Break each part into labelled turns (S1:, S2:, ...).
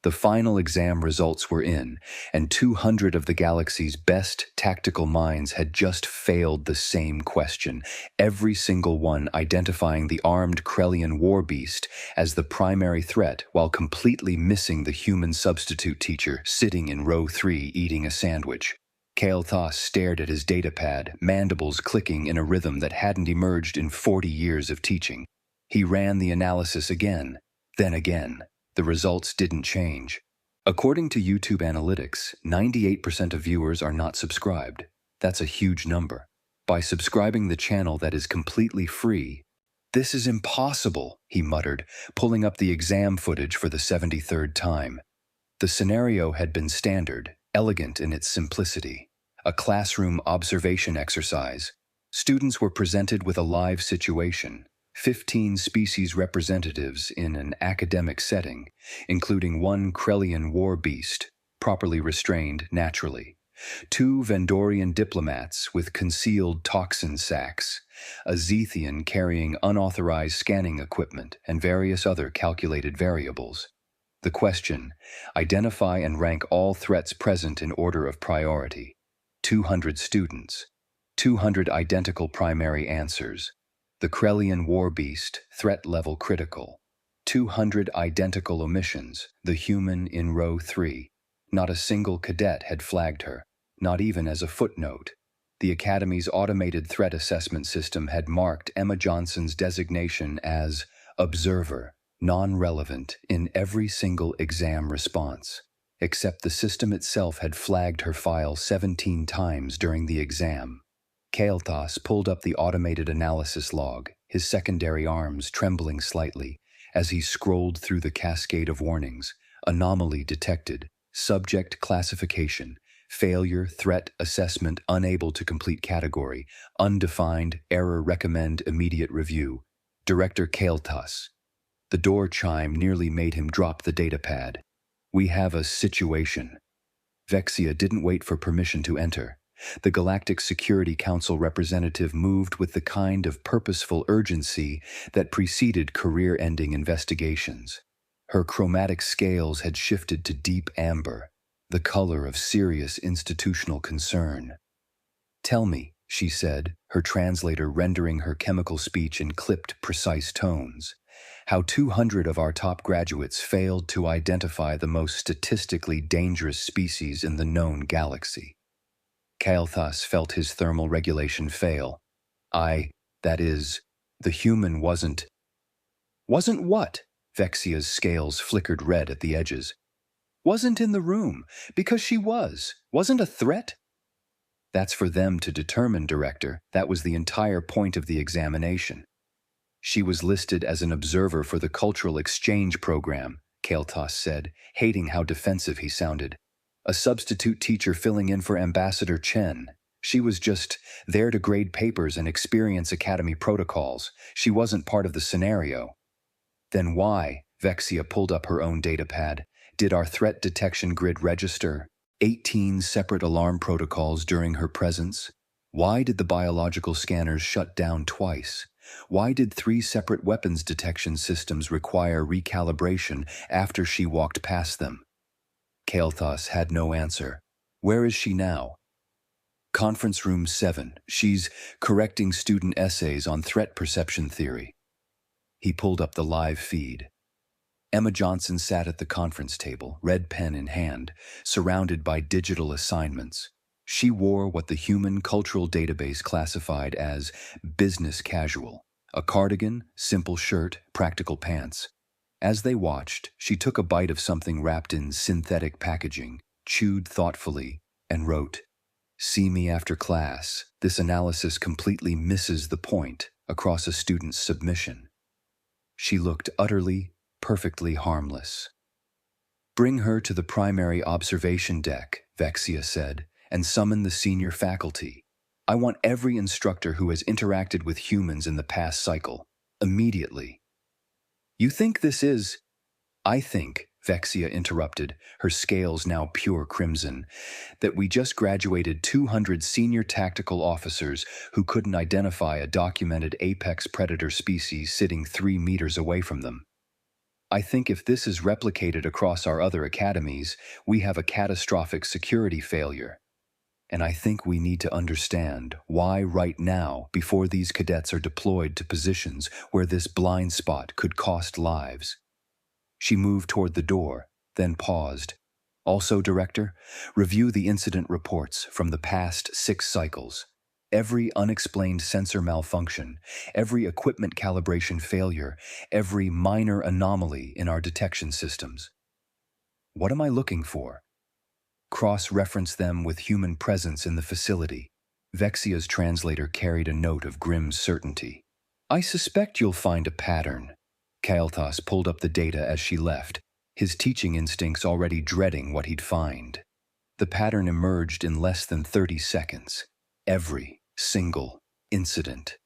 S1: The final exam results were in, and 200 of the galaxy's best tactical minds had just failed the same question, every single one identifying the armed Krellian war beast as the primary threat while completely missing the human substitute teacher sitting in row 3 eating a sandwich. Kael'thas stared at his datapad, mandibles clicking in a rhythm that hadn't emerged in 40 years of teaching. He ran the analysis again, then again. The results didn't change. According to YouTube analytics, 98% of viewers are not subscribed. That's a huge number. By subscribing the channel that is completely free, "This is impossible," he muttered, pulling up the exam footage for the 73rd time. The scenario had been standard, elegant in its simplicity. A classroom observation exercise. Students were presented with a live situation. 15 species representatives in an academic setting, including one Krellian war beast, properly restrained naturally, 2 Vendorian diplomats with concealed toxin sacks, a Zethian carrying unauthorized scanning equipment, and various other calculated variables. The question: identify and rank all threats present in order of priority. 200 students, 200 identical primary answers. The Krellian war beast, threat level critical. 200 identical omissions, the human in row 3. Not a single cadet had flagged her, not even as a footnote. The Academy's automated threat assessment system had marked Emma Johnson's designation as observer, non-relevant in every single exam response, except the system itself had flagged her file 17 times during the exam. Kael'thas pulled up the automated analysis log, his secondary arms trembling slightly, as he scrolled through the cascade of warnings. Anomaly detected, subject classification, failure, threat assessment unable to complete category, undefined, error recommend immediate review. Director Kael'thas. The door chime nearly made him drop the datapad. "We have a situation." Vexia didn't wait for permission to enter. The Galactic Security Council representative moved with the kind of purposeful urgency that preceded career-ending investigations. Her chromatic scales had shifted to deep amber, the color of serious institutional concern. "Tell me," she said, her translator rendering her chemical speech in clipped, precise tones, "how 200 of our top graduates failed to identify the most statistically dangerous species in the known galaxy." Kael'thas felt his thermal regulation fail. That is, the human wasn't... "Wasn't what?" Vexia's scales flickered red at the edges. "Wasn't in the room, because she wasn't a threat." "That's for them to determine, Director. That was the entire point of the examination." "She was listed as an observer for the cultural exchange program," Kael'thas said, hating how defensive he sounded. "A substitute teacher filling in for Ambassador Chen. She was just there to grade papers and experience Academy protocols. She wasn't part of the scenario." "Then why," Vexia pulled up her own datapad, "did our threat detection grid register 18 separate alarm protocols during her presence? Why did the biological scanners shut down twice? Why did 3 separate weapons detection systems require recalibration after she walked past them?" Kael'thas had no answer. "Where is she now?" "Conference room 7. She's correcting student essays on threat perception theory." He pulled up the live feed. Emma Johnson sat at the conference table, red pen in hand, surrounded by digital assignments. She wore what the Human Cultural Database classified as business casual, a cardigan, simple shirt, practical pants. As they watched, she took a bite of something wrapped in synthetic packaging, chewed thoughtfully, and wrote, "See me after class. This analysis completely misses the point," across a student's submission. She looked utterly, perfectly harmless. "Bring her to the primary observation deck," Vexia said, "and summon the senior faculty. I want every instructor who has interacted with humans in the past cycle, immediately." "You think this is—" "I think," Vexia interrupted, her scales now pure crimson, "that we just graduated 200 senior tactical officers who couldn't identify a documented apex predator species sitting 3 meters away from them." I think if this is replicated across our other academies, we have a catastrophic security failure. And I think we need to understand why right now, before these cadets are deployed to positions where this blind spot could cost lives. She moved toward the door, then paused. Also, Director, review the incident reports from the past 6 cycles. Every unexplained sensor malfunction, every equipment calibration failure, every minor anomaly in our detection systems. What am I looking for? Cross-reference them with human presence in the facility. Vexia's translator carried a note of grim certainty. I suspect you'll find a pattern. Kael'thas pulled up the data as she left, his teaching instincts already dreading what he'd find. The pattern emerged in less than 30 seconds. Every single incident.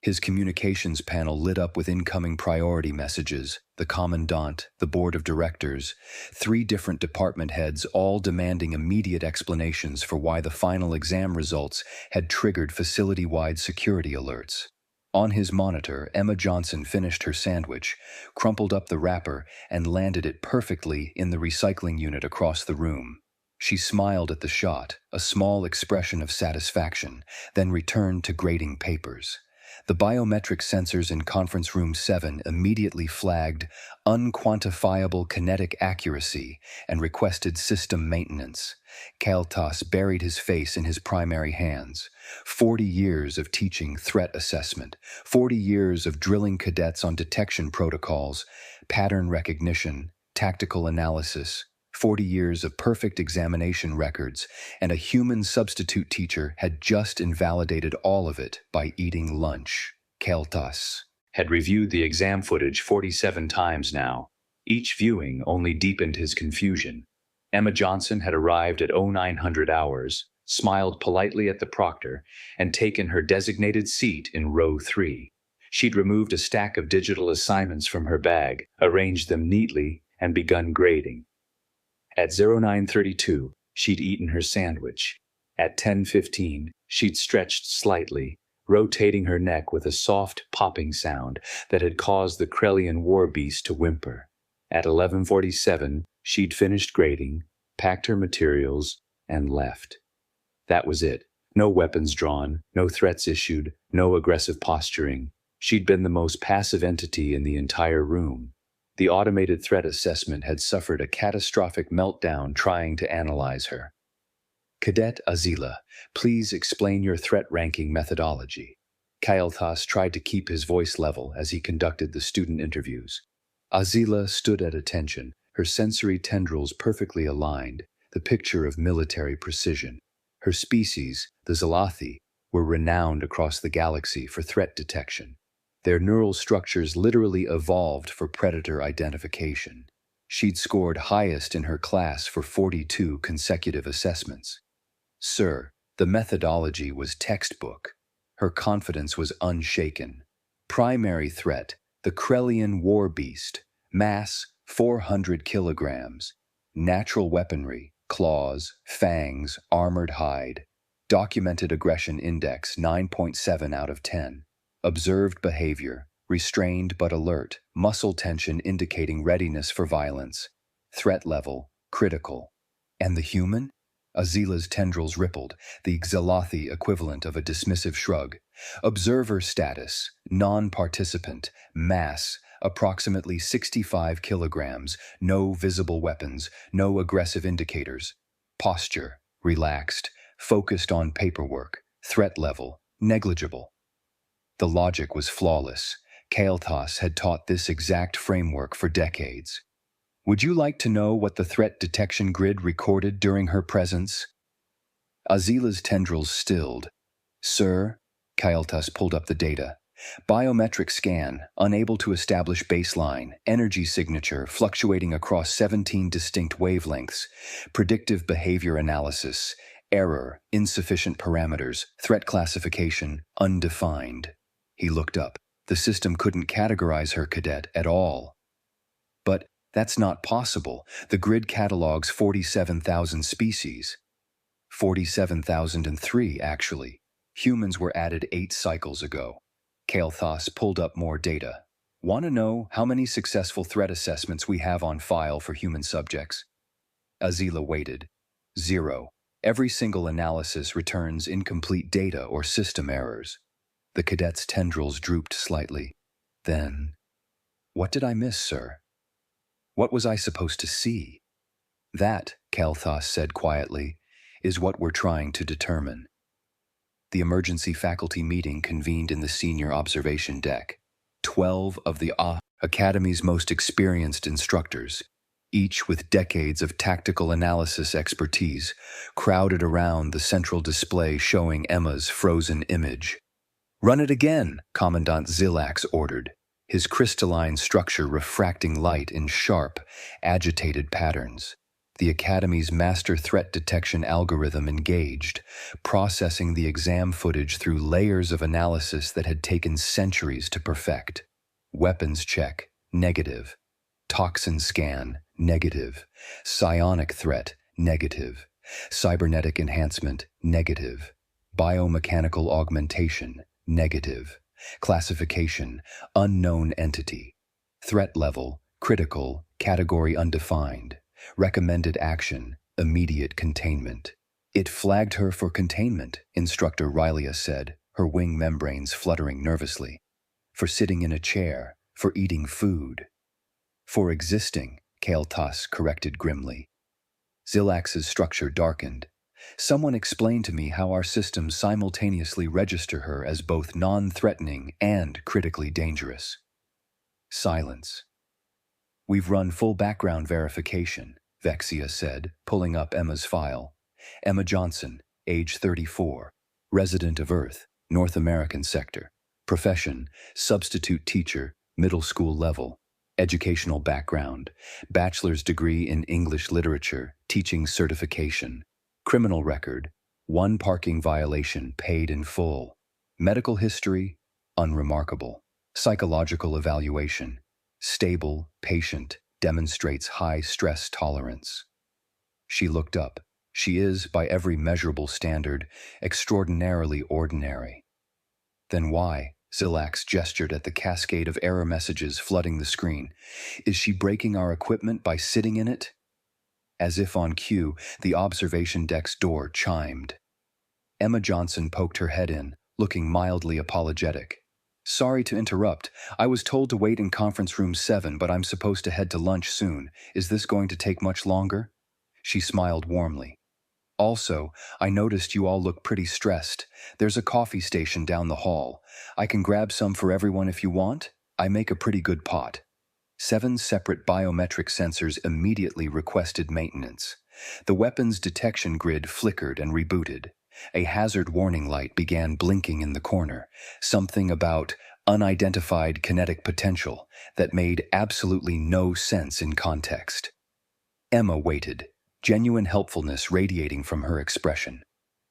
S1: His communications panel lit up with incoming priority messages, the commandant, the board of directors, 3 different department heads all demanding immediate explanations for why the final exam results had triggered facility-wide security alerts. On his monitor, Emma Johnson finished her sandwich, crumpled up the wrapper, and landed it perfectly in the recycling unit across the room. She smiled at the shot, a small expression of satisfaction, then returned to grading papers. The biometric sensors in Conference Room 7 immediately flagged unquantifiable kinetic accuracy and requested system maintenance. Kael'thas buried his face in his primary hands. 40 years of teaching threat assessment, 40 years of drilling cadets on detection protocols, pattern recognition, tactical analysis, 40 years of perfect examination records, and a human substitute teacher had just invalidated all of it by eating lunch. Kael'thas had reviewed the exam footage 47 times now. Each viewing only deepened his confusion. Emma Johnson had arrived at 0900 hours, smiled politely at the proctor, and taken her designated seat in row 3. She'd removed a stack of digital assignments from her bag, arranged them neatly, and begun grading. At 0932, she'd eaten her sandwich. At 10:15, she'd stretched slightly, rotating her neck with a soft popping sound that had caused the Krellian war beast to whimper. At 11:47, she'd finished grading, packed her materials, and left. That was it. No weapons drawn, no threats issued, no aggressive posturing. She'd been the most passive entity in the entire room. The automated threat assessment had suffered a catastrophic meltdown trying to analyze her. Cadet Azila, please explain your threat ranking methodology. Kael'thas tried to keep his voice level as he conducted the student interviews. Azila stood at attention, her sensory tendrils perfectly aligned, the picture of military precision. Her species, the Zalathi, were renowned across the galaxy for threat detection. Their neural structures literally evolved for predator identification. She'd scored highest in her class for 42 consecutive assessments. Sir, the methodology was textbook. Her confidence was unshaken. Primary threat, the Krellian war beast. Mass, 400 kilograms. Natural weaponry, claws, fangs, armored hide. Documented aggression index, 9.7 out of 10. Observed behavior, restrained but alert, muscle tension indicating readiness for violence. Threat level, critical. And the human? Azila's tendrils rippled, the Xalathi equivalent of a dismissive shrug. Observer status, non-participant, mass, approximately 65 kilograms, no visible weapons, no aggressive indicators. Posture, relaxed, focused on paperwork. Threat level, negligible. The logic was flawless. Kael'thas had taught this exact framework for decades. Would you like to know what the threat detection grid recorded during her presence? Azila's tendrils stilled. Sir, Kael'thas pulled up the data. Biometric scan, unable to establish baseline, energy signature fluctuating across 17 distinct wavelengths, predictive behavior analysis, error, insufficient parameters, threat classification, undefined. He looked up. The system couldn't categorize her cadet at all. But that's not possible. The grid catalogs 47,000 species. 47,003, actually. Humans were added 8 cycles ago. Kael'thas pulled up more data. Want to know how many successful threat assessments we have on file for human subjects? Azila waited. 0. Every single analysis returns incomplete data or system errors. The cadet's tendrils drooped slightly. Then, what did I miss, sir? What was I supposed to see? That, Kalthas said quietly, is what we're trying to determine. The emergency faculty meeting convened in the senior observation deck. 12 of the Academy's most experienced instructors, each with decades of tactical analysis expertise, crowded around the central display showing Emma's frozen image. "Run it again," Commandant Zilax ordered, his crystalline structure refracting light in sharp, agitated patterns. The Academy's master threat detection algorithm engaged, processing the exam footage through layers of analysis that had taken centuries to perfect. Weapons check, negative. Toxin scan, negative. Psionic threat, negative. Cybernetic enhancement, negative. Biomechanical augmentation, negative. Classification, unknown entity. Threat level, critical, category undefined. Recommended action, immediate containment. "It flagged her for containment," Instructor Rylia said, her wing membranes fluttering nervously. "For sitting in a chair, for eating food." "For existing," Kalthas corrected grimly. Zilax's structure darkened. "Someone explain to me how our systems simultaneously register her as both non-threatening and critically dangerous." Silence. "We've run full background verification," Vexia said, pulling up Emma's file. "Emma Johnson, age 34, resident of Earth, North American sector. Profession, substitute teacher, middle school level. Educational background, bachelor's degree in English literature, teaching certification. Criminal record, 1 parking violation paid in full. Medical history, unremarkable. Psychological evaluation, stable, patient, demonstrates high stress tolerance." She looked up. "She is, by every measurable standard, extraordinarily ordinary." "Then why?" Zilax gestured at the cascade of error messages flooding the screen. "Is she breaking our equipment by sitting in it?" As if on cue, the observation deck's door chimed. Emma Johnson poked her head in, looking mildly apologetic. "Sorry to interrupt. I was told to wait in conference room 7, but I'm supposed to head to lunch soon. Is this going to take much longer?" She smiled warmly. "Also, I noticed you all look pretty stressed. There's a coffee station down the hall. I can grab some for everyone if you want. I make a pretty good pot." 7 separate biometric sensors immediately requested maintenance. The weapons detection grid flickered and rebooted. A hazard warning light began blinking in the corner, something about unidentified kinetic potential that made absolutely no sense in context. Emma waited, genuine helpfulness radiating from her expression.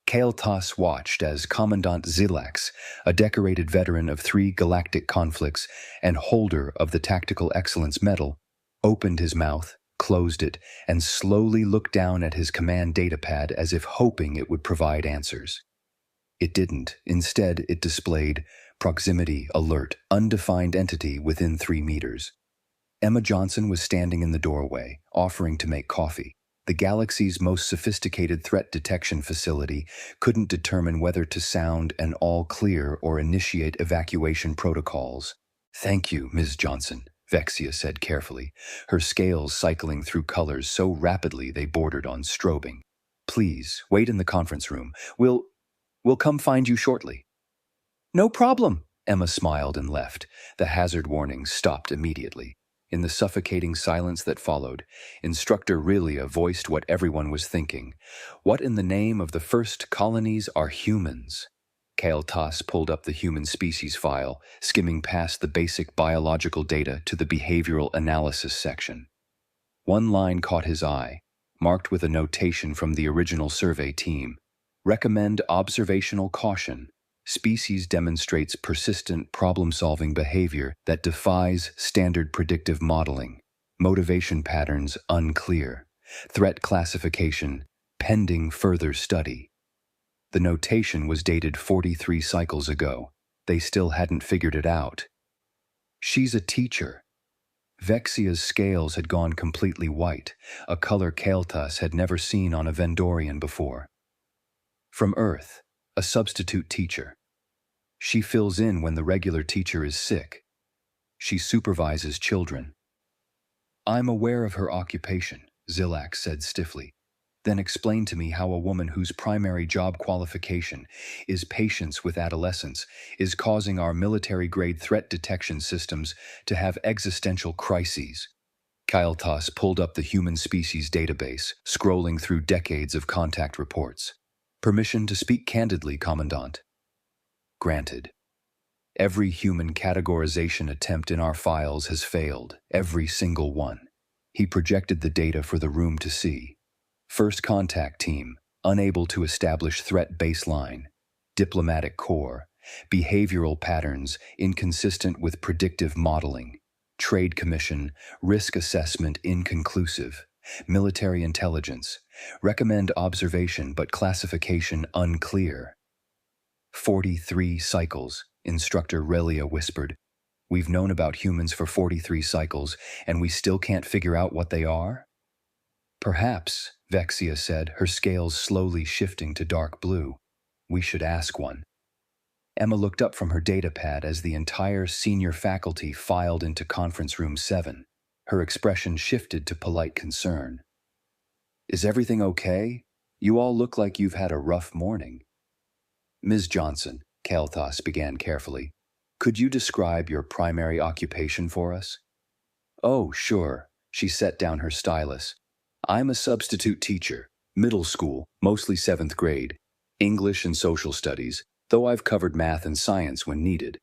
S1: Kalthas watched as Commandant Zilax, a decorated veteran of 3 galactic conflicts and holder of the Tactical Excellence Medal, opened his mouth, closed it, and slowly looked down at his command datapad as if hoping it would provide answers. It didn't. Instead, it displayed proximity alert, undefined entity within 3 meters. Emma Johnson was standing in the doorway, offering to make coffee. The galaxy's most sophisticated threat detection facility couldn't determine whether to sound an all-clear or initiate evacuation protocols. "Thank you, Ms. Johnson," Vexia said carefully, her scales cycling through colors so rapidly they bordered on strobing. "Please, wait in the conference room. We'll come find you shortly." "No problem," Emma smiled and left. The hazard warning stopped immediately. In the suffocating silence that followed, Instructor Rylia voiced what everyone was thinking. What in the name of the first colonies are humans? Kalthas pulled up the human species file, skimming past the basic biological data to the behavioral analysis section. One line caught his eye, marked with a notation from the original survey team. "Recommend observational caution. Species demonstrates persistent problem-solving behavior that defies standard predictive modeling. Motivation patterns unclear. Threat classification pending further study." The notation was dated 43 cycles ago. They still hadn't figured it out. She's a teacher. Vexia's scales had gone completely white, a color Kael'thas had never seen on a Vendorian before. From Earth, a substitute teacher. She fills in when the regular teacher is sick. She supervises children. I'm aware of her occupation, Zilak said stiffly. Then explain to me how a woman whose primary job qualification is patience with adolescents is causing our military-grade threat detection systems to have existential crises. Kael'thas pulled up the human species database, scrolling through decades of contact reports. Permission to speak candidly, Commandant. Granted. Every human categorization attempt in our files has failed, every single one. He projected the data for the room to see. First contact team, unable to establish threat baseline. Diplomatic corps, behavioral patterns inconsistent with predictive modeling. Trade commission, risk assessment inconclusive. Military intelligence, recommend observation but classification unclear. 43 cycles, Instructor Relia whispered. We've known about humans for 43 cycles, and we still can't figure out what they are? Perhaps, Vexia said, her scales slowly shifting to dark blue. We should ask one. Emma looked up from her datapad as the entire senior faculty filed into conference room 7. Her expression shifted to polite concern. Is everything okay? You all look like you've had a rough morning. Ms. Johnson, Kael'thas began carefully, could you describe your primary occupation for us? Oh, sure, she set down her stylus. I'm a substitute teacher, middle school, mostly 7th grade, English and social studies, though I've covered math and science when needed.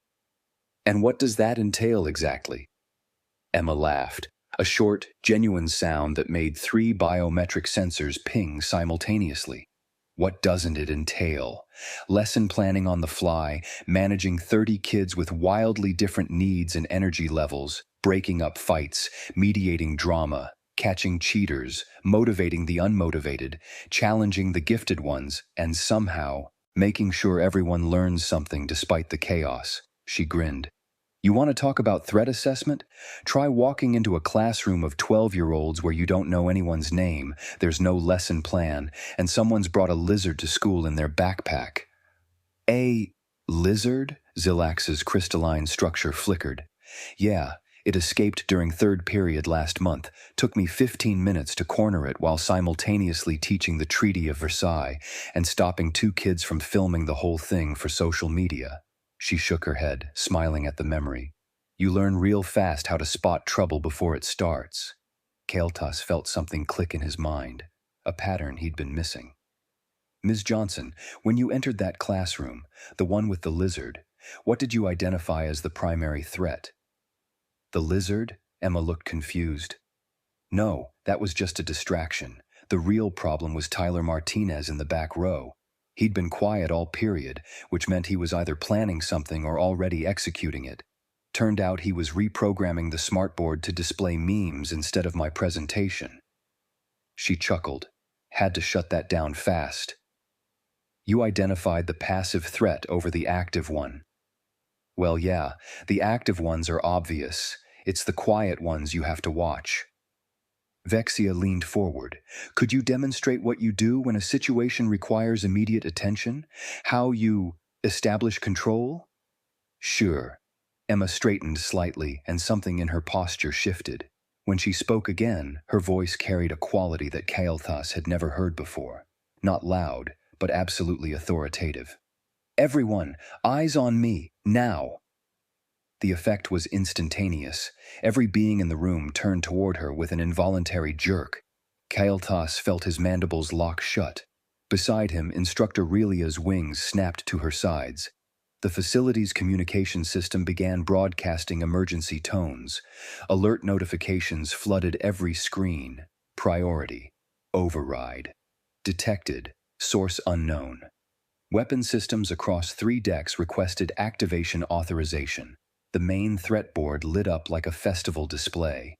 S1: And what does that entail exactly? Emma laughed, a short, genuine sound that made 3 biometric sensors ping simultaneously. What doesn't it entail? Lesson planning on the fly, managing 30 kids with wildly different needs and energy levels, breaking up fights, mediating drama, catching cheaters, motivating the unmotivated, challenging the gifted ones, and somehow making sure everyone learns something despite the chaos. She grinned. You want to talk about threat assessment? Try walking into a classroom of 12-year-olds where you don't know anyone's name, there's no lesson plan, and someone's brought a lizard to school in their backpack. A lizard? Zilax's crystalline structure flickered. Yeah, it escaped during 3rd period last month. Took me 15 minutes to corner it while simultaneously teaching the Treaty of Versailles and stopping 2 kids from filming the whole thing for social media. She shook her head, smiling at the memory. You learn real fast how to spot trouble before it starts. Kael'thas felt something click in his mind, a pattern he'd been missing. Ms. Johnson, when you entered that classroom, the one with the lizard, what did you identify as the primary threat? The lizard? Emma looked confused. No, that was just a distraction. The real problem was Tyler Martinez in the back row. He'd been quiet all period, which meant he was either planning something or already executing it. Turned out he was reprogramming the smartboard to display memes instead of my presentation. She chuckled. Had to shut that down fast. You identified the passive threat over the active one. Well, yeah, the active ones are obvious. It's the quiet ones you have to watch. Vexia leaned forward. Could you demonstrate what you do when a situation requires immediate attention? How you establish control? Sure. Emma straightened slightly, and something in her posture shifted. When she spoke again, her voice carried a quality that Kael'thas had never heard before. Not loud, but absolutely authoritative. Everyone, eyes on me, now! The effect was instantaneous. Every being in the room turned toward her with an involuntary jerk. Kael'thas felt his mandibles lock shut. Beside him, Instructor Relia's wings snapped to her sides. The facility's communication system began broadcasting emergency tones. Alert notifications flooded every screen. Priority. Override. Detected. Source unknown. Weapon systems across 3 decks requested activation authorization. The main threat board lit up like a festival display.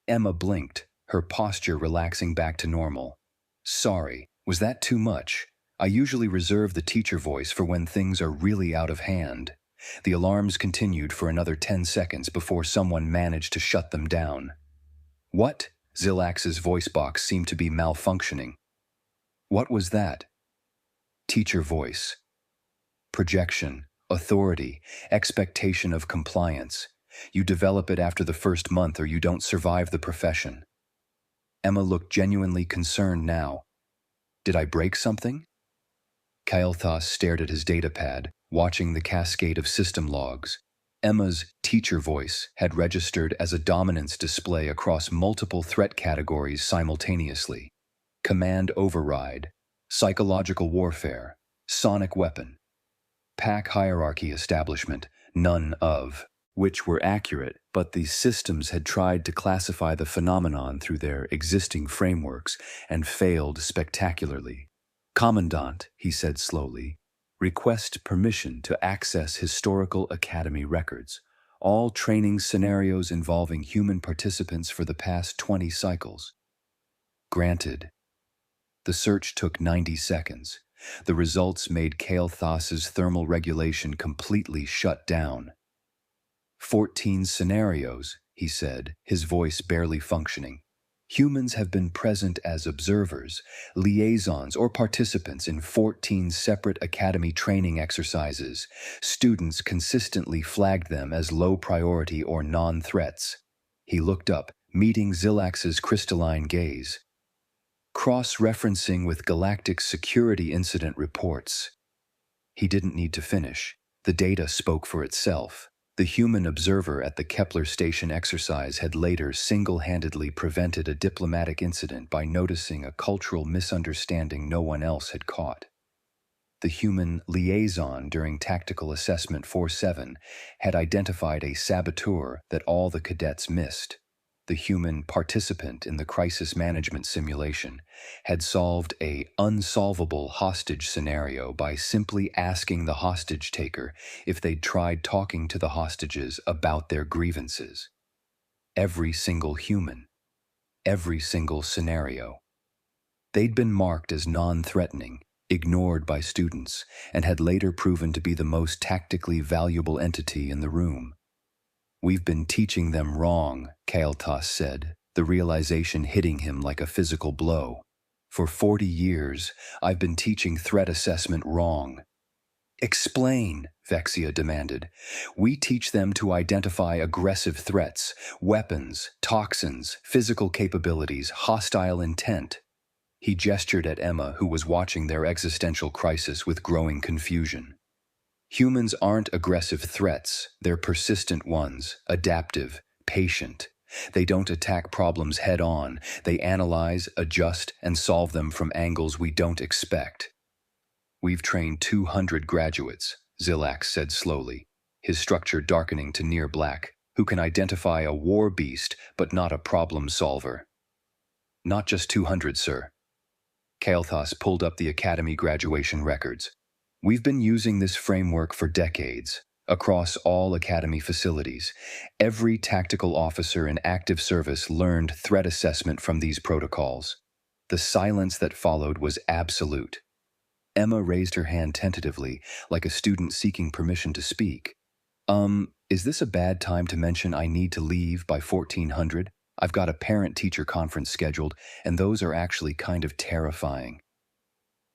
S1: Emma blinked, her posture relaxing back to normal. Sorry, was that too much? I usually reserve the teacher voice for when things are really out of hand. The alarms continued for another 10 seconds before someone managed to shut them down. What? Zilax's voice box seemed to be malfunctioning. What was that? Teacher voice. Projection, authority, expectation of compliance. You develop it after the first month or you don't survive the profession. Emma looked genuinely concerned now. Did I break something? Kael'thas stared at his datapad, watching the cascade of system logs. Emma's teacher voice had registered as a dominance display across multiple threat categories simultaneously. Command override, psychological warfare, sonic weapon, pack hierarchy establishment, none of which were accurate, but the systems had tried to classify the phenomenon through their existing frameworks and failed spectacularly. Commandant, he said slowly, request permission to access historical academy records, all training scenarios involving human participants for the past 20 cycles. Granted. The search took 90 seconds. The results made Kael'thas's thermal regulation completely shut down. 14 scenarios, he said, his voice barely functioning. Humans have been present as observers, liaisons, or participants in 14 separate academy training exercises. Students consistently flagged them as low priority or non-threats. He looked up, meeting Zilax's crystalline gaze. Cross-referencing with Galactic Security Incident reports. He didn't need to finish. The data spoke for itself. The human observer at the Kepler station exercise had later single-handedly prevented a diplomatic incident by noticing a cultural misunderstanding no one else had caught. The human liaison during Tactical Assessment 47 had identified a saboteur that all the cadets missed. The human participant in the crisis management simulation had solved an unsolvable hostage scenario by simply asking the hostage taker if they'd tried talking to the hostages about their grievances. Every single human, every single scenario. They'd been marked as non-threatening, ignored by students, and had later proven to be the most tactically valuable entity in the room. We've been teaching them wrong, Kael'thas said, the realization hitting him like a physical blow. For 40 years, I've been teaching threat assessment wrong. Explain, Vexia demanded. We teach them to identify aggressive threats, weapons, toxins, physical capabilities, hostile intent. He gestured at Emma, who was watching their existential crisis with growing confusion. Humans aren't aggressive threats, they're persistent ones, adaptive, patient. They don't attack problems head-on, they analyze, adjust, and solve them from angles we don't expect. We've trained 200 graduates, Zilax said slowly, his structure darkening to near black, who can identify a war beast but not a problem solver. Not just 200, sir. Kael'thas pulled up the academy graduation records. We've been using this framework for decades, across all academy facilities. Every tactical officer in active service learned threat assessment from these protocols. The silence that followed was absolute. Emma raised her hand tentatively, like a student seeking permission to speak. Is this a bad time to mention I need to leave by 1400? I've got a parent-teacher conference scheduled, and those are actually kind of terrifying.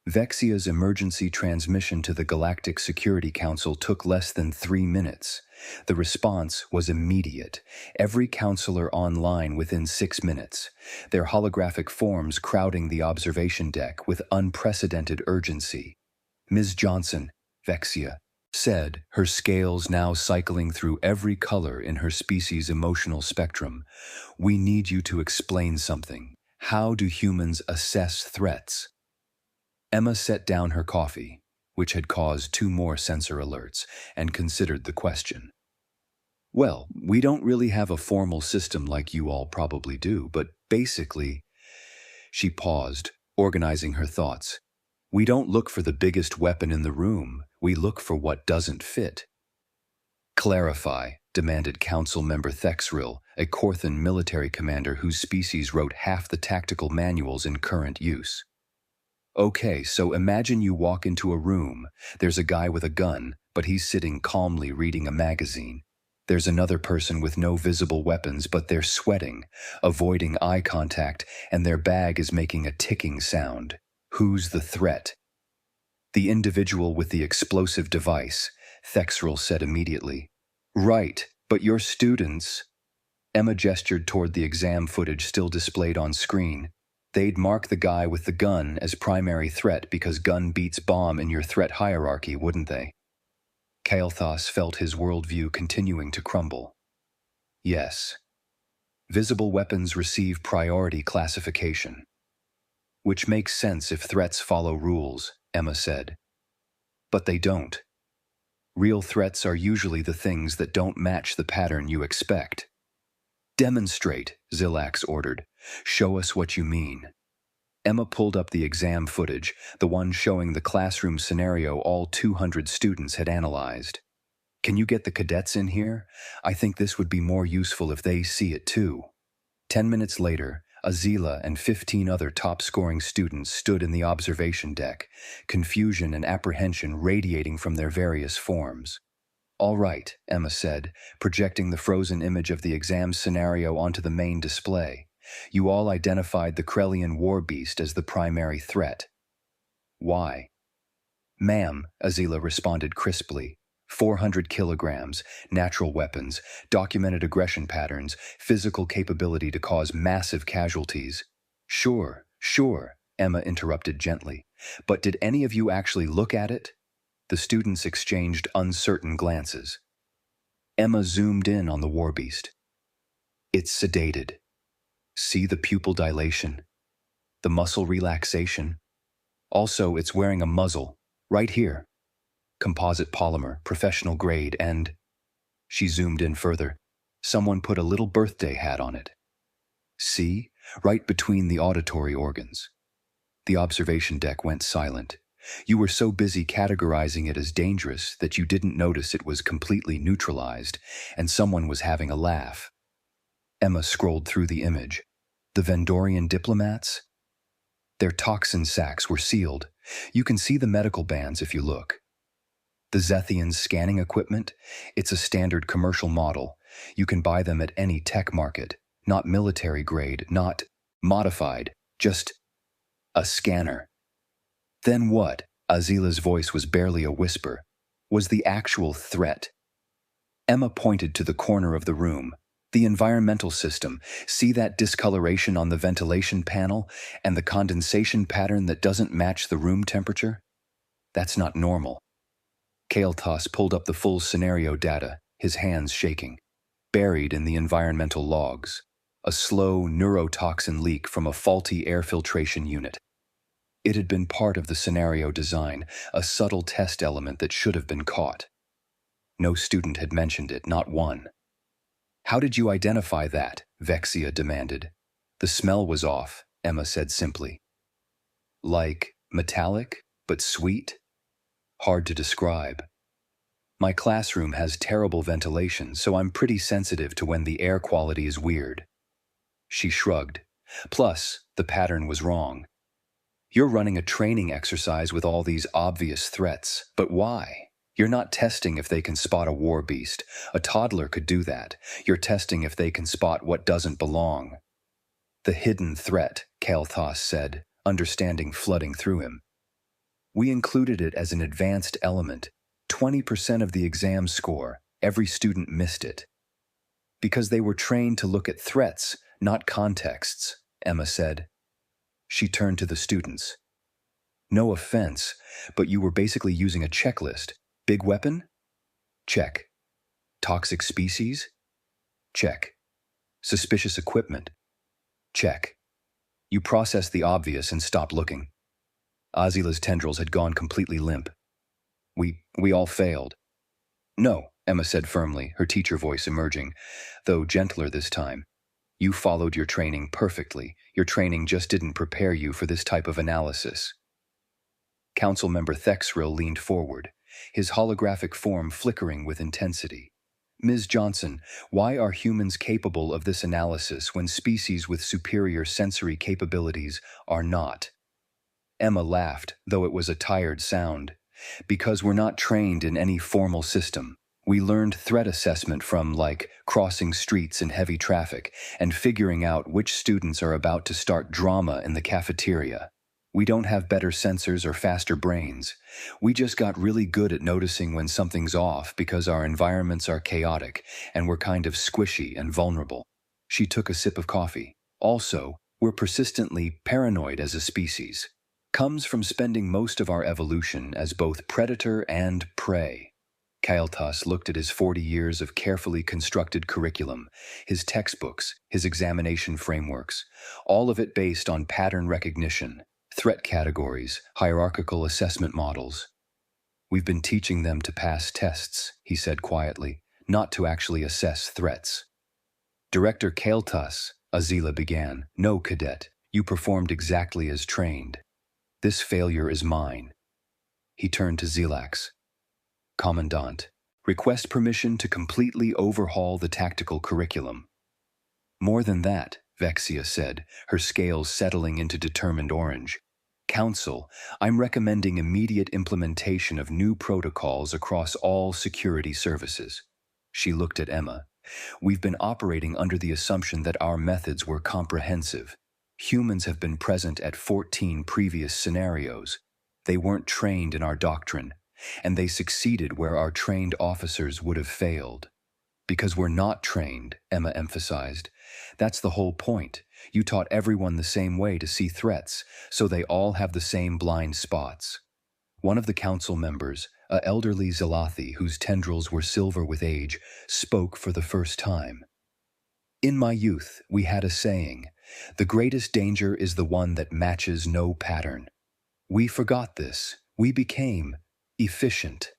S1: Vexia's emergency transmission to the Galactic Security Council took less than 3 minutes. The response was immediate. Every counselor online within 6 minutes. Their holographic forms crowding the observation deck with unprecedented urgency. Ms. Johnson, Vexia said, her scales now cycling through every color in her species' emotional spectrum. We need you to explain something. How do humans assess threats? Emma set down her coffee, which had caused 2 more sensor alerts, and considered the question. Well, we don't really have a formal system like you all probably do, but basically, she paused, organizing her thoughts. We don't look for the biggest weapon in the room, we look for what doesn't fit. Clarify, demanded Council Member Thexril, a Korthan military commander whose species wrote half the tactical manuals in current use. Okay, so imagine you walk into a room, there's a guy with a gun, but he's sitting calmly reading a magazine. There's another person with no visible weapons, but they're sweating, avoiding eye contact, and their bag is making a ticking sound. Who's the threat? The individual with the explosive device, Thexrel said immediately. Right, but your students... Emma gestured toward the exam footage still displayed on screen. They'd mark the guy with the gun as primary threat because gun beats bomb in your threat hierarchy, wouldn't they? Kael'thas felt his worldview continuing to crumble. Yes. Visible weapons receive priority classification. Which makes sense if threats follow rules, Emma said. But they don't. Real threats are usually the things that don't match the pattern you expect. Demonstrate, Zilax ordered. Show us what you mean. Emma pulled up the exam footage, the one showing the classroom scenario all 200 students had analyzed. Can you get the cadets in here? I think this would be more useful if they see it too. 10 minutes later, Azila and 15 other top-scoring students stood in the observation deck, confusion and apprehension radiating from their various forms. All right, Emma said, projecting the frozen image of the exam scenario onto the main display. You all identified the Krellian war beast as the primary threat. Why? Ma'am, Azila responded crisply. 400 kilograms, natural weapons, documented aggression patterns, physical capability to cause massive casualties. Sure, Emma interrupted gently. But did any of you actually look at it? The students exchanged uncertain glances. Emma zoomed in on the war beast. It's sedated. See the pupil dilation, the muscle relaxation. Also, it's wearing a muzzle, right here. Composite polymer, professional grade, and... She zoomed in further. Someone put a little birthday hat on it. See? Right between the auditory organs. The observation deck went silent. You were so busy categorizing it as dangerous that you didn't notice it was completely neutralized, and someone was having a laugh. Emma scrolled through the image. The Vendorian diplomats? Their toxin sacks were sealed. You can see the medical bands if you look. The Zethian scanning equipment? It's a standard commercial model. You can buy them at any tech market. Not military grade, not modified, just a scanner. Then what? Azila's voice was barely a whisper. Was the actual threat? Emma pointed to the corner of the room. The environmental system. See that discoloration on the ventilation panel and the condensation pattern that doesn't match the room temperature? That's not normal. Kael'thas pulled up the full scenario data, his hands shaking. Buried in the environmental logs. A slow neurotoxin leak from a faulty air filtration unit. It had been part of the scenario design, a subtle test element that should have been caught. No student had mentioned it, not one. How did you identify that? Vexia demanded. The smell was off, Emma said simply. Like metallic, but sweet? Hard to describe. My classroom has terrible ventilation, so I'm pretty sensitive to when the air quality is weird. She shrugged. Plus, the pattern was wrong. You're running a training exercise with all these obvious threats, but why? You're not testing if they can spot a war beast. A toddler could do that. You're testing if they can spot what doesn't belong. The hidden threat, Kael'thas said, understanding flooding through him. We included it as an advanced element. 20% of the exam score. Every student missed it. Because they were trained to look at threats, not contexts, Emma said. She turned to the students. No offense, but you were basically using a checklist. Big weapon? Check. Toxic species? Check. Suspicious equipment? Check. You processed the obvious and stopped looking. Azila's tendrils had gone completely limp. We all failed. No, Emma said firmly, her teacher voice emerging, though gentler this time. You followed your training perfectly. Your training just didn't prepare you for this type of analysis. Council member Thexril leaned forward, his holographic form flickering with intensity. Ms. Johnson, why are humans capable of this analysis when species with superior sensory capabilities are not? Emma laughed, though it was a tired sound. Because we're not trained in any formal system. We learned threat assessment from, like, crossing streets in heavy traffic and figuring out which students are about to start drama in the cafeteria. We don't have better sensors or faster brains. We just got really good at noticing when something's off because our environments are chaotic and we're kind of squishy and vulnerable. She took a sip of coffee. Also, we're persistently paranoid as a species. Comes from spending most of our evolution as both predator and prey. Kael'thas looked at his 40 years of carefully constructed curriculum, his textbooks, his examination frameworks, all of it based on pattern recognition, threat categories, hierarchical assessment models. We've been teaching them to pass tests, he said quietly, not to actually assess threats. Director Kael'thas, Azila began. No, cadet, you performed exactly as trained. This failure is mine. He turned to Zelax. Commandant, request permission to completely overhaul the tactical curriculum. More than that, Vexia said, her scales settling into determined orange. Council, I'm recommending immediate implementation of new protocols across all security services. She looked at Emma. We've been operating under the assumption that our methods were comprehensive. Humans have been present at 14 previous scenarios. They weren't trained in our doctrine, and they succeeded where our trained officers would have failed. Because we're not trained, Emma emphasized. That's the whole point. You taught everyone the same way to see threats, so they all have the same blind spots. One of the council members, an elderly Zelathi whose tendrils were silver with age, spoke for the first time. In my youth, we had a saying, the greatest danger is the one that matches no pattern. We forgot this. We became efficient.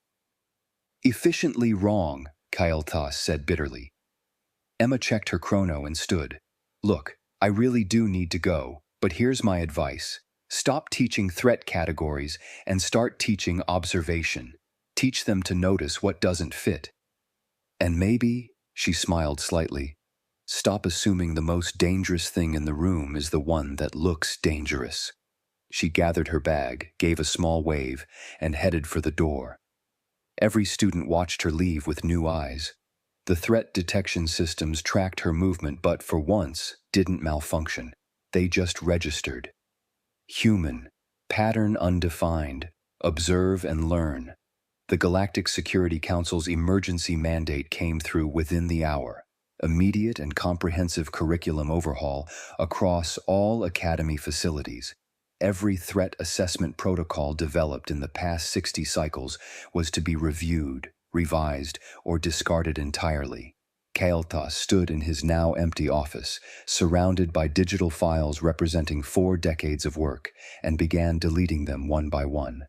S1: Efficiently wrong, Kael'thas said bitterly. Emma checked her chrono and stood. Look, I really do need to go, but here's my advice. Stop teaching threat categories and start teaching observation. Teach them to notice what doesn't fit. And maybe, she smiled slightly, stop assuming the most dangerous thing in the room is the one that looks dangerous. She gathered her bag, gave a small wave, and headed for the door. Every student watched her leave with new eyes. The threat detection systems tracked her movement but, for once, didn't malfunction. They just registered. Human. Pattern undefined. Observe and learn. The Galactic Security Council's emergency mandate came through within the hour. Immediate and comprehensive curriculum overhaul across all Academy facilities. Every threat assessment protocol developed in the past 60 cycles was to be reviewed, revised, or discarded entirely. Kael'thas stood in his now empty office, surrounded by digital files representing 4 decades of work, and began deleting them one by one.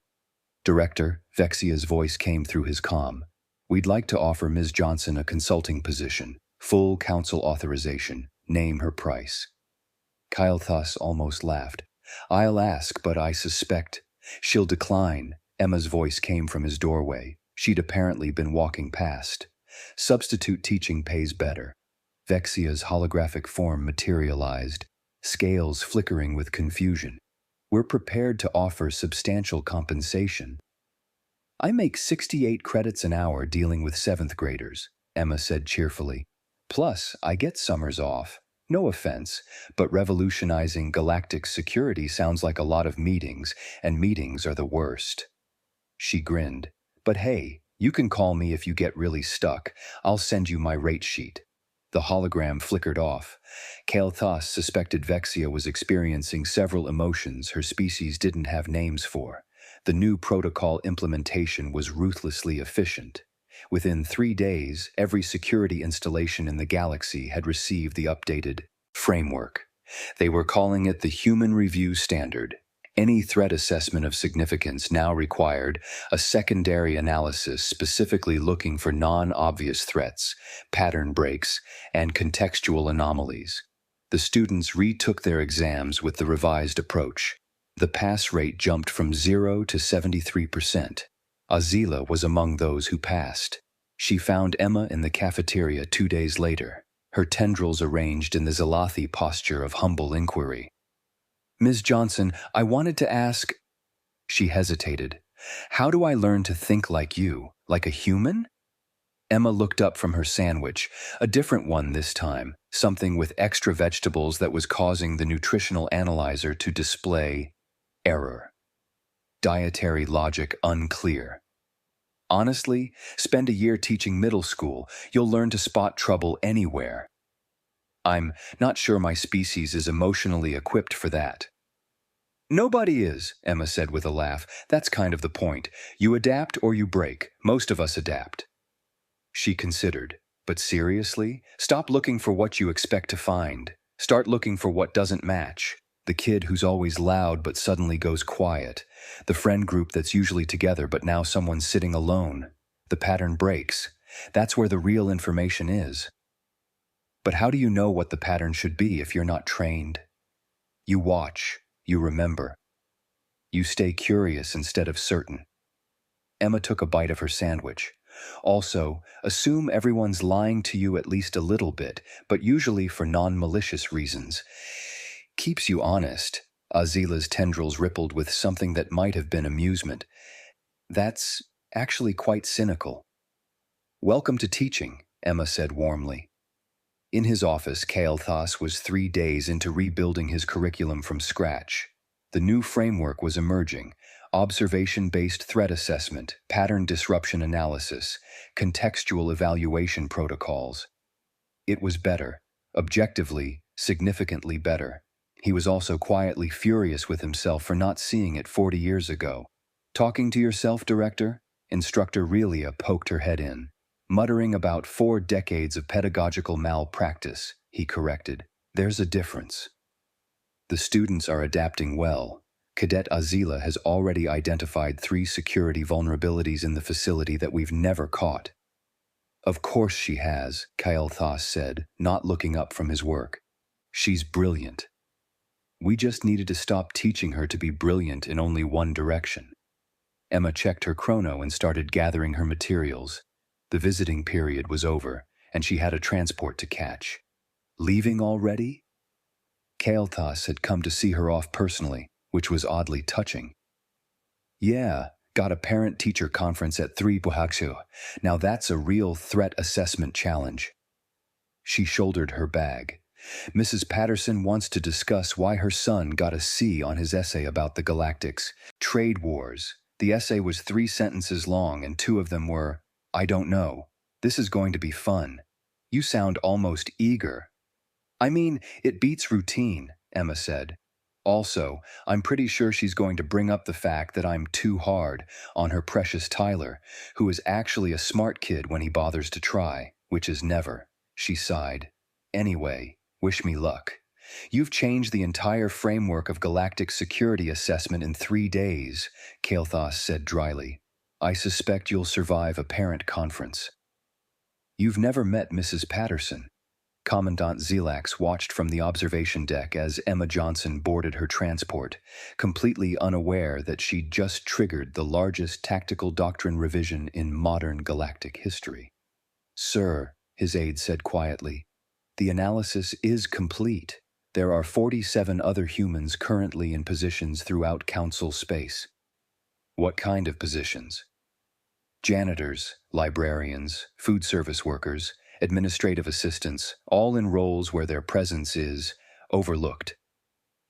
S1: Director, Vexia's voice came through his comm. We'd like to offer Ms. Johnson a consulting position, full council authorization, name her price. Kael'thas almost laughed. I'll ask, but I suspect she'll decline. Emma's voice came from his doorway. She'd apparently been walking past. Substitute teaching pays better. Vexia's holographic form materialized, scales flickering with confusion. We're prepared to offer substantial compensation. I make 68 credits an hour dealing with 7th graders, Emma said cheerfully. Plus, I get summers off. No offense, but revolutionizing galactic security sounds like a lot of meetings, and meetings are the worst. She grinned. But hey, you can call me if you get really stuck. I'll send you my rate sheet. The hologram flickered off. Kael'thas suspected Vexia was experiencing several emotions her species didn't have names for. The new protocol implementation was ruthlessly efficient. Within 3 days, every security installation in the galaxy had received the updated framework. They were calling it the Human Review Standard. Any threat assessment of significance now required a secondary analysis specifically looking for non-obvious threats, pattern breaks, and contextual anomalies. The students retook their exams with the revised approach. The pass rate jumped from 0 to 73%. Azila was among those who passed. She found Emma in the cafeteria 2 days later, her tendrils arranged in the Zelathi posture of humble inquiry. Ms. Johnson, I wanted to ask... She hesitated. How do I learn to think like you? Like a human? Emma looked up from her sandwich, a different one this time, something with extra vegetables that was causing the nutritional analyzer to display error. Dietary logic unclear. Honestly, spend a year teaching middle school. You'll learn to spot trouble anywhere. I'm not sure my species is emotionally equipped for that. Nobody is, Emma said with a laugh. That's kind of the point. You adapt or you break. Most of us adapt. She considered. But seriously? Stop looking for what you expect to find. Start looking for what doesn't match. The kid who's always loud but suddenly goes quiet. The friend group that's usually together but now someone's sitting alone. The pattern breaks. That's where the real information is. But how do you know what the pattern should be if you're not trained? You watch. You remember. You stay curious instead of certain. Emma took a bite of her sandwich. Also, assume everyone's lying to you at least a little bit, but usually for non-malicious reasons. Keeps you honest. Azila's tendrils rippled with something that might have been amusement. That's actually quite cynical. Welcome to teaching, Emma said warmly. In his office, Kael'thas was 3 days into rebuilding his curriculum from scratch. The new framework was emerging: observation-based threat assessment, pattern disruption analysis, contextual evaluation protocols. It was better, objectively, significantly better. He was also quietly furious with himself for not seeing it 40 years ago. Talking to yourself, Director? Instructor Relia poked her head in. Muttering about 4 decades of pedagogical malpractice, he corrected. There's a difference. The students are adapting well. Cadet Azila has already identified 3 security vulnerabilities in the facility that we've never caught. Of course she has, Kael'thas said, not looking up from his work. She's brilliant. We just needed to stop teaching her to be brilliant in only one direction. Emma checked her chrono and started gathering her materials. The visiting period was over, and she had a transport to catch. Leaving already? Kael'thas had come to see her off personally, which was oddly touching. Yeah, got a parent-teacher conference at 3 Buhakshu. Now that's a real threat assessment challenge. She shouldered her bag. Mrs. Patterson wants to discuss why her son got a C on his essay about the Galactics. Trade wars. The essay was 3 sentences long and 2 of them were, I don't know. This is going to be fun. You sound almost eager. I mean, it beats routine, Emma said. Also, I'm pretty sure she's going to bring up the fact that I'm too hard on her precious Tyler, who is actually a smart kid when he bothers to try, which is never. She sighed. Anyway, wish me luck. You've changed the entire framework of Galactic Security Assessment in 3 days, Kael'thas said dryly. I suspect you'll survive a parent conference. You've never met Mrs. Patterson. Commandant Zelax watched from the observation deck as Emma Johnson boarded her transport, completely unaware that she'd just triggered the largest tactical doctrine revision in modern galactic history. Sir, his aide said quietly, the analysis is complete. There are 47 other humans currently in positions throughout Council space. What kind of positions? Janitors, librarians, food service workers, administrative assistants, all in roles where their presence is overlooked.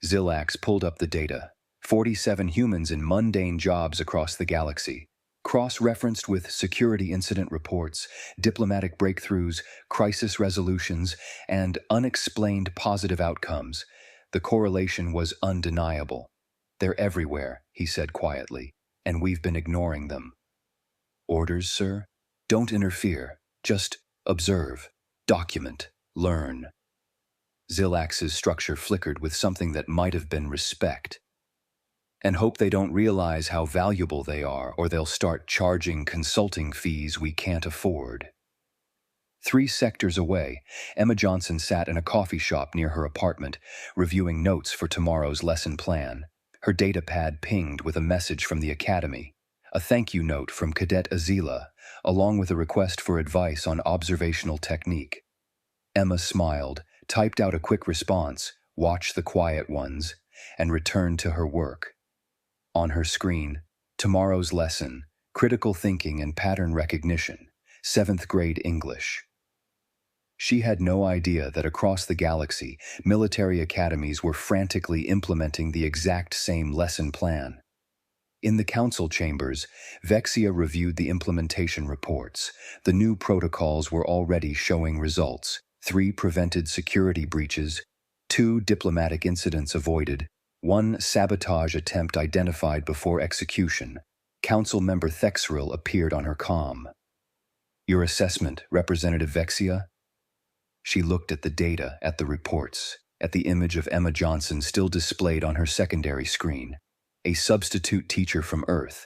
S1: Zilax pulled up the data. 47 humans in mundane jobs across the galaxy, cross-referenced with security incident reports, diplomatic breakthroughs, crisis resolutions, and unexplained positive outcomes. The correlation was undeniable. They're everywhere, he said quietly, and we've been ignoring them. Orders, sir? Don't interfere. Just observe, document, learn. Zilax's structure flickered with something that might have been respect. And hope they don't realize how valuable they are, or they'll start charging consulting fees we can't afford. 3 sectors away, Emma Johnson sat in a coffee shop near her apartment, reviewing notes for tomorrow's lesson plan. Her data pad pinged with a message from the academy, a thank you note from Cadet Azila, along with a request for advice on observational technique. Emma smiled, typed out a quick response, watched the quiet ones, and returned to her work. On her screen, Tomorrow's lesson, critical thinking and pattern recognition, 7th grade English. She had no idea that across the galaxy, military academies were frantically implementing the exact same lesson plan. In the council chambers, Vexia reviewed the implementation reports. The new protocols were already showing results. 3 prevented security breaches, 2 diplomatic incidents avoided, 1 sabotage attempt identified before execution. Council member Thexril appeared on her comm. Your assessment, Representative Vexia? She looked at the data, at the reports, at the image of Emma Johnson still displayed on her secondary screen. A substitute teacher from Earth,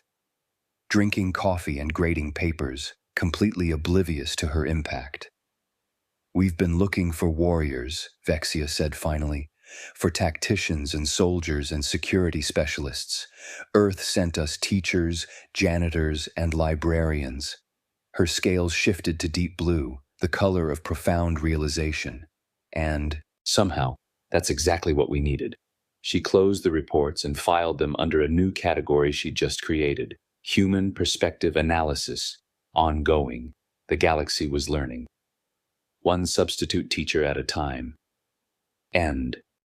S1: drinking coffee and grading papers, completely oblivious to her impact. We've been looking for warriors, Vexia said finally, for tacticians and soldiers and security specialists. Earth sent us teachers, janitors, and librarians. Her scales shifted to deep blue, the color of profound realization. And
S2: somehow, that's exactly what we needed. She closed the reports and filed them under a new category she'd just created: Human Perspective Analysis. Ongoing. The galaxy was learning. One substitute teacher at a time. End.